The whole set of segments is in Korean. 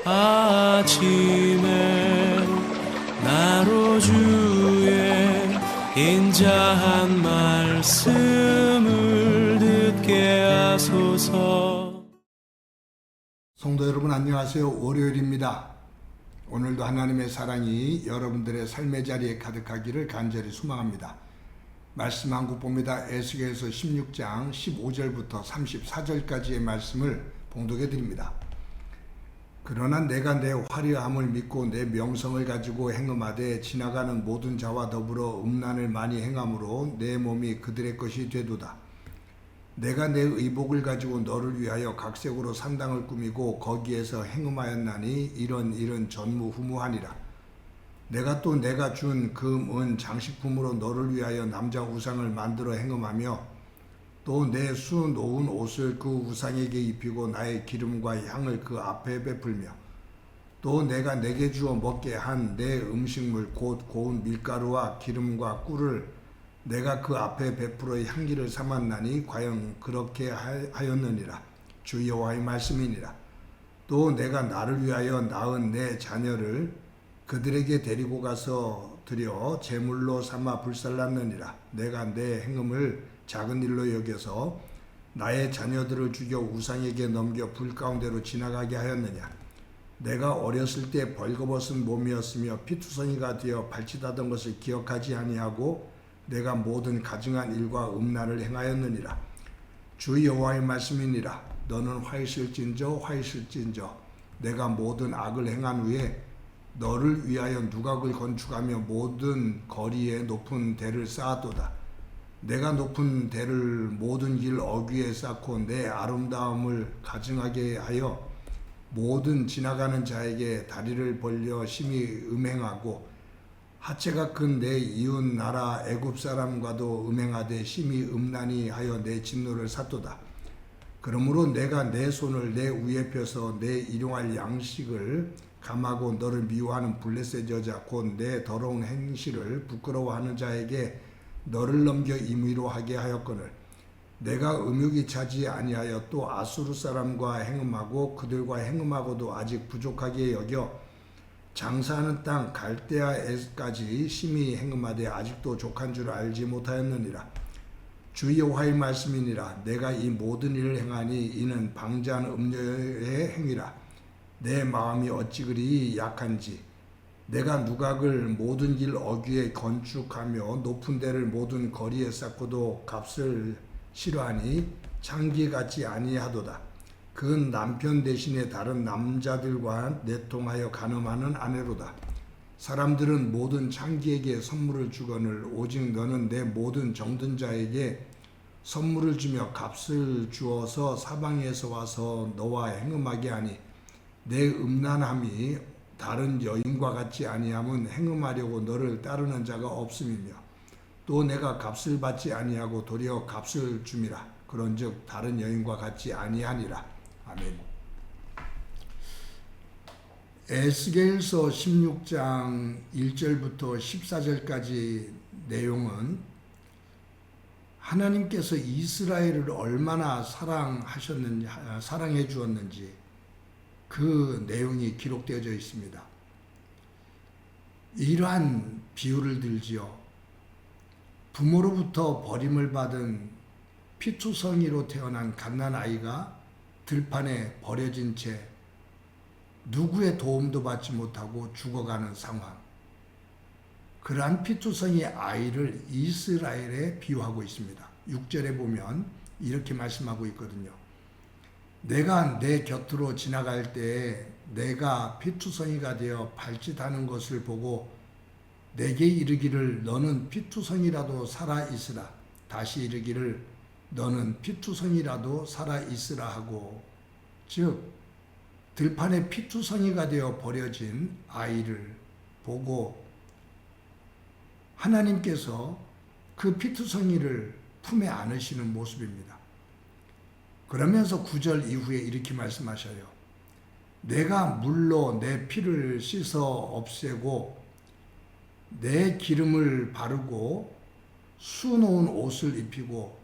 아침에 나로 주의 인자한 말씀을 듣게 하소서. 성도 여러분 안녕하세요. 월요일입니다. 오늘도 하나님의 사랑이 여러분들의 삶의 자리에 가득하기를 간절히 소망합니다. 말씀 한 국 봅니다. 에스겔서 16장 15절부터 34절까지의 말씀을 봉독해 드립니다. 그러나 내가 내 화려함을 믿고 내 명성을 가지고 행음하되 지나가는 모든 자와 더불어 음란을 많이 행함으로 내 몸이 그들의 것이 되도다. 내가 내 의복을 가지고 너를 위하여 각색으로 산당을 꾸미고 거기에서 행음하였나니 이런 전무후무하니라. 내가 또 내가 준 금, 은, 장식품으로 너를 위하여 남자 우상을 만들어 행음하며 또 내 수 놓은 옷을 그 우상에게 입히고 나의 기름과 향을 그 앞에 베풀며 또 내가 내게 주어 먹게 한 내 음식물 곧 고운 밀가루와 기름과 꿀을 내가 그 앞에 베풀어 향기를 삼았나니 과연 그렇게 하였느니라. 주 여호와의 말씀이니라. 또 내가 나를 위하여 낳은 내 자녀를 그들에게 데리고 가서 드려 제물로 삼아 불살랐느니라. 내가 내 행음을 작은 일로 여겨서 나의 자녀들을 죽여 우상에게 넘겨 불 가운데로 지나가게 하였느냐. 내가 어렸을 때 벌거벗은 몸이었으며 피투성이가 되어 발짓하던 것을 기억하지 아니하고 내가 모든 가증한 일과 음란을 행하였느니라. 주 여호와의 말씀이니라. 너는 화 있을진저 내가 모든 악을 행한 후에 너를 위하여 누각을 건축하며 모든 거리에 높은 대를 쌓았도다. 내가 높은 대를 모든 길 어귀에 쌓고 내 아름다움을 가증하게 하여 모든 지나가는 자에게 다리를 벌려 심히 음행하고 하체가 큰 내 이웃 나라 애굽 사람과도 음행하되 심히 음란히 하여 내 진노를 샀도다. 그러므로 내가 내 손을 내 위에 펴서 내 일용할 양식을 감하고 너를 미워하는 블레셋 여자 곧 내 더러운 행실을 부끄러워하는 자에게 너를 넘겨 임의로 하게 하였거늘 내가 음욕이 차지 아니하여 또 아수르 사람과 행음하고 그들과 행음하고도 아직 부족하게 여겨 장사하는 땅 갈대아에까지 심히 행음하되 아직도 족한 줄 알지 못하였느니라. 주 여호와의 말씀이니라. 내가 이 모든 일을 행하니 이는 방자한 음녀의 행위라. 내 마음이 어찌 그리 약한지 내가 누각을 모든 길 어귀에 건축하며 높은 데를 모든 거리에 쌓고도 값을 싫어하니 창기 같지 아니하도다. 그 남편 대신에 다른 남자들과 내통하여 간음하는 아내로다. 사람들은 모든 창기에게 선물을 주거늘 오직 너는 내 모든 정든 자에게 선물을 주며 값을 주어서 사방에서 와서 너와 행음하게 하니 내 음란함이 다른 여인과 같지 아니함은 행음하려고 너를 따르는 자가 없음이며 또 내가 값을 받지 아니하고 도리어 값을 줌이라. 그런즉 다른 여인과 같지 아니하니라. 아멘. 에스겔서 16장 1절부터 14절까지 내용은 하나님께서 이스라엘을 얼마나 사랑해 주었는지 그 내용이 기록되어져 있습니다. 이러한 비유를 들지요. 부모로부터 버림을 받은 피투성이로 태어난 갓난아이가 들판에 버려진 채 누구의 도움도 받지 못하고 죽어가는 상황. 그러한 피투성이 아이를 이스라엘에 비유하고 있습니다. 6절에 보면 이렇게 말씀하고 있거든요. 내가 내 곁으로 지나갈 때에 내가 피투성이가 되어 발짓하는 것을 보고 내게 이르기를 너는 피투성이라도 살아 있으라. 다시 이르기를 너는 피투성이라도 살아 있으라 하고 즉 들판에 피투성이가 되어 버려진 아이를 보고 하나님께서 그 피투성이를 품에 안으시는 모습입니다. 그러면서 9절 이후에 이렇게 말씀하셔요. 내가 물로 내 피를 씻어 없애고 내 기름을 바르고 수놓은 옷을 입히고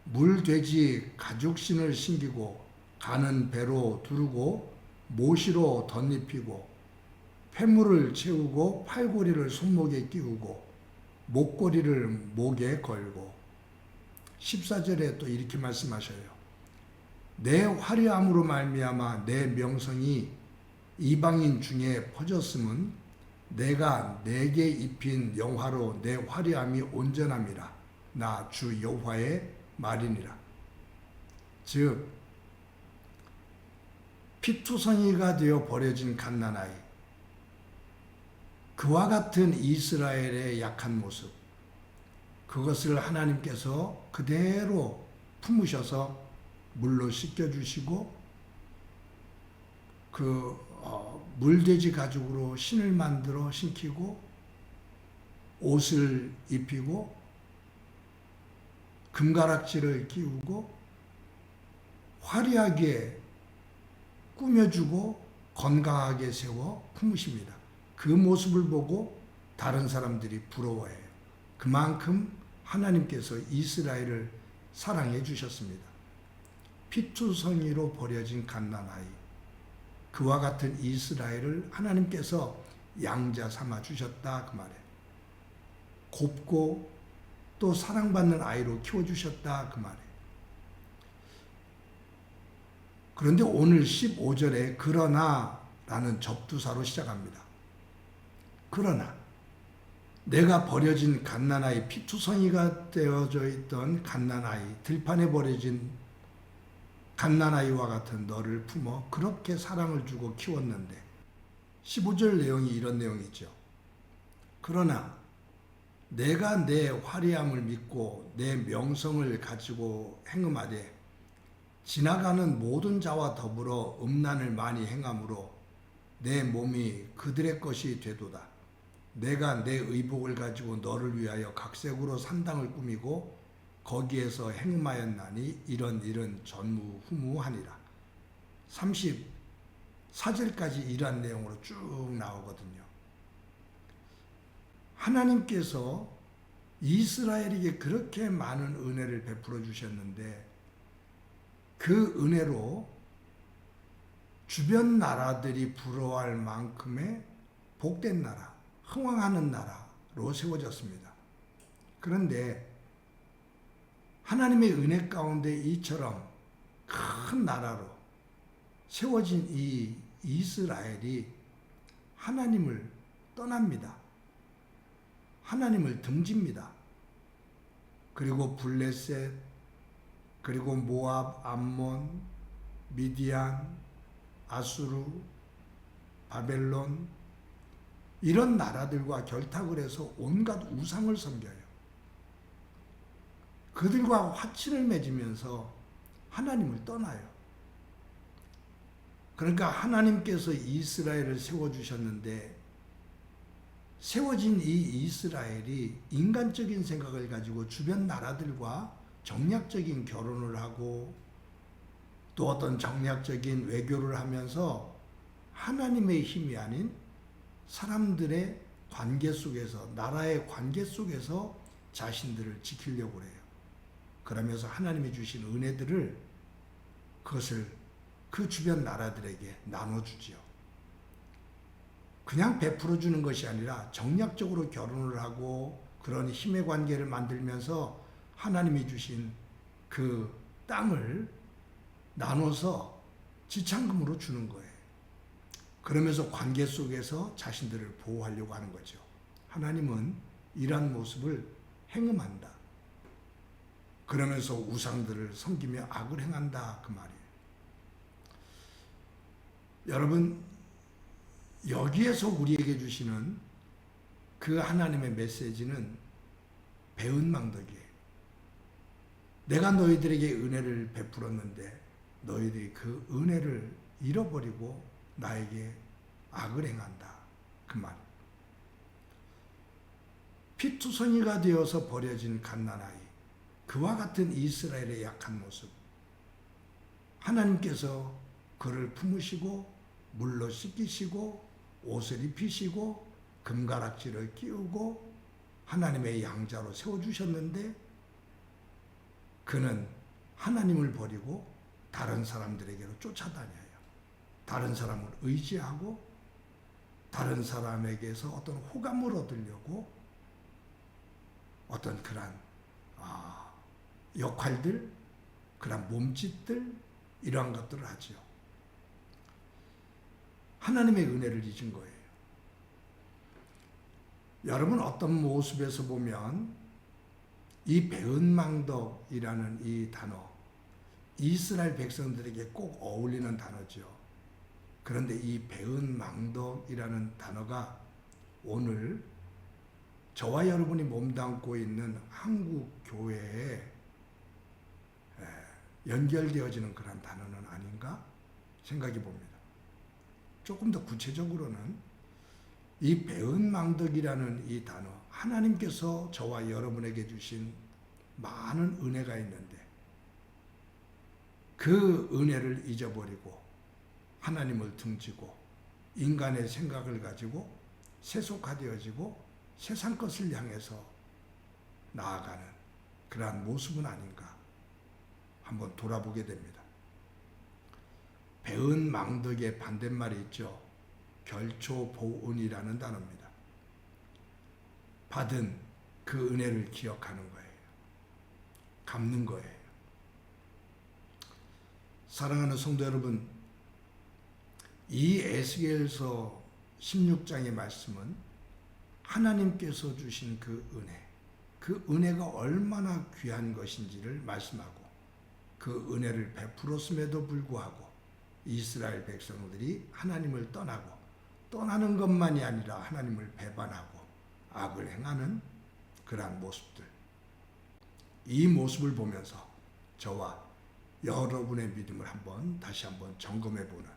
물돼지 가죽신을 신기고 가는 배로 두르고 모시로 덧입히고 폐물을 채우고 팔고리를 손목에 끼우고 목고리를 목에 걸고 14절에 또 이렇게 말씀하셔요. 내 화려함으로 말미암아 내 명성이 이방인 중에 퍼졌음은 내가 내게 입힌 영화로 내 화려함이 온전함이라. 나 주 여호와의 말이니라. 즉 피투성이가 되어 버려진 갓난아이, 그와 같은 이스라엘의 약한 모습, 그것을 하나님께서 그대로 품으셔서 물로 씻겨주시고 물돼지 가죽으로 신을 만들어 신기고 옷을 입히고 금가락지를 끼우고 화려하게 꾸며주고 건강하게 세워 품으십니다. 그 모습을 보고 다른 사람들이 부러워해요. 그만큼 하나님께서 이스라엘을 사랑해 주셨습니다. 피투성이로 버려진 갓난아이, 그와 같은 이스라엘을 하나님께서 양자 삼아 주셨다 그 말이에요. 곱고 또 사랑받는 아이로 키워주셨다 그 말이에요. 그런데 오늘 15절에 그러나 라는 접두사로 시작합니다. 그러나 내가 버려진 갓난아이, 피투성이가 되어져 있던 갓난아이, 들판에 버려진 갓난아이와 같은 너를 품어 그렇게 사랑을 주고 키웠는데, 15절 내용이 이런 내용이죠. 그러나 내가 내 화려함을 믿고 내 명성을 가지고 행음하되 지나가는 모든 자와 더불어 음란을 많이 행함으로 내 몸이 그들의 것이 되도다. 내가 내 의복을 가지고 너를 위하여 각색으로 산당을 꾸미고 거기에서 행음하였나니 이런 일은 전무후무하니라. 34절까지 이러한 내용으로 쭉 나오거든요. 하나님께서 이스라엘에게 그렇게 많은 은혜를 베풀어 주셨는데 그 은혜로 주변 나라들이 부러워할 만큼의 복된 나라, 흥왕하는 나라로 세워졌습니다. 그런데 하나님의 은혜 가운데 이처럼 큰 나라로 세워진 이 이스라엘이 하나님을 떠납니다. 하나님을 등집니다. 그리고 블레셋, 그리고 모압, 암몬, 미디안, 아수르, 바벨론, 이런 나라들과 결탁을 해서 온갖 우상을 섬겨요. 그들과 화친을 맺으면서 하나님을 떠나요. 그러니까 하나님께서 이스라엘을 세워주셨는데 세워진 이 이스라엘이 인간적인 생각을 가지고 주변 나라들과 정략적인 결혼을 하고 또 어떤 정략적인 외교를 하면서 하나님의 힘이 아닌 사람들의 관계 속에서, 나라의 관계 속에서 자신들을 지키려고 해요. 그러면서 하나님이 주신 은혜들을 그것을 그 주변 나라들에게 나눠주지요. 그냥 베풀어 주는 것이 아니라 정략적으로 결혼을 하고 그런 힘의 관계를 만들면서 하나님이 주신 그 땅을 나눠서 지참금으로 주는 거예요. 그러면서 관계 속에서 자신들을 보호하려고 하는 거죠. 하나님은 이러한 모습을 행음한다. 그러면서 우상들을 섬기며 악을 행한다 그 말이에요. 여러분, 여기에서 우리에게 주시는 그 하나님의 메시지는 배은망덕이에요. 내가 너희들에게 은혜를 베풀었는데 너희들이 그 은혜를 잃어버리고 나에게 악을 행한다 그 말. 피투성이가 되어서 버려진 갓난아이, 그와 같은 이스라엘의 약한 모습, 하나님께서 그를 품으시고 물로 씻기시고 옷을 입히시고 금가락지를 끼우고 하나님의 양자로 세워주셨는데 그는 하나님을 버리고 다른 사람들에게로 쫓아다녀요. 다른 사람을 의지하고 다른 사람에게서 어떤 호감을 얻으려고 어떤 그런 역할들, 그런 몸짓들, 이러한 것들을 하지요. 하나님의 은혜를 잊은 거예요. 여러분 어떤 모습에서 보면 이 배은망덕이라는 이 단어, 이스라엘 백성들에게 꼭 어울리는 단어죠. 그런데 이 배은망덕이라는 단어가 오늘 저와 여러분이 몸담고 있는 한국 교회에 연결되어지는 그런 단어는 아닌가 생각해 봅니다. 조금 더 구체적으로는 이 배은망덕이라는 이 단어, 하나님께서 저와 여러분에게 주신 많은 은혜가 있는데 그 은혜를 잊어버리고 하나님을 등지고 인간의 생각을 가지고 세속화되어지고 세상 것을 향해서 나아가는 그러한 모습은 아닌가 한번 돌아보게 됩니다. 배은망덕의 반대말이 있죠. 결초보은이라는 단어입니다. 받은 그 은혜를 기억하는 거예요. 갚는 거예요. 사랑하는 성도 여러분, 이 에스겔서 16장의 말씀은 하나님께서 주신 그 은혜가 얼마나 귀한 것인지를 말씀하고 그 은혜를 베풀었음에도 불구하고 이스라엘 백성들이 하나님을 떠나는 것만이 아니라 하나님을 배반하고 악을 행하는 그러한 모습들, 이 모습을 보면서 저와 여러분의 믿음을 다시 한번 점검해 보는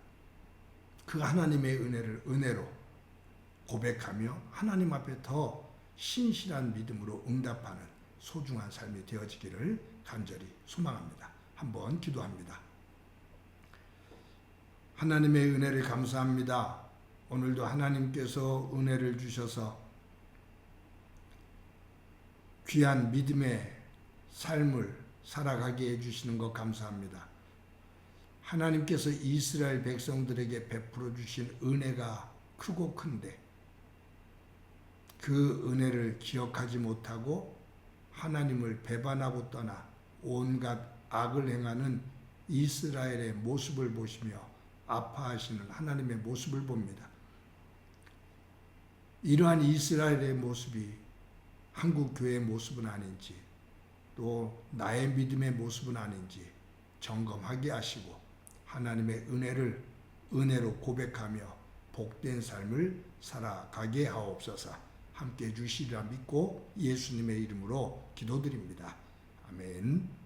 그 하나님의 은혜로 고백하며 하나님 앞에 더 신실한 믿음으로 응답하는 소중한 삶이 되어지기를 간절히 소망합니다. 한번 기도합니다. 하나님의 은혜를 감사합니다. 오늘도 하나님께서 은혜를 주셔서 귀한 믿음의 삶을 살아가게 해주시는 것 감사합니다. 하나님께서 이스라엘 백성들에게 베풀어 주신 은혜가 크고 큰데 그 은혜를 기억하지 못하고 하나님을 배반하고 떠나 온갖 악을 행하는 이스라엘의 모습을 보시며 아파하시는 하나님의 모습을 봅니다. 이러한 이스라엘의 모습이 한국 교회의 모습은 아닌지 또 나의 믿음의 모습은 아닌지 점검하게 하시고 하나님의 은혜로 고백하며 복된 삶을 살아가게 하옵소서. 함께 해주시리라 믿고 예수님의 이름으로 기도드립니다. 아멘.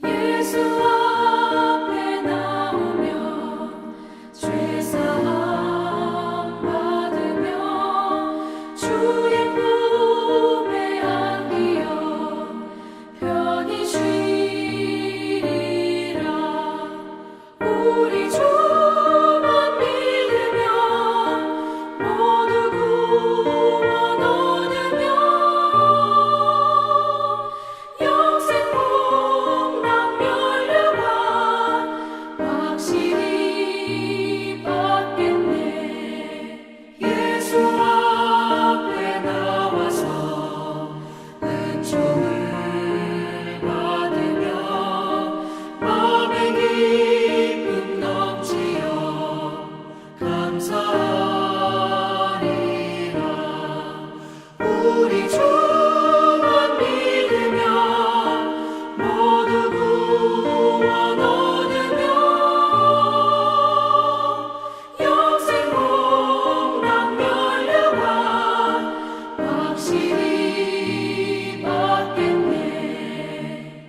예수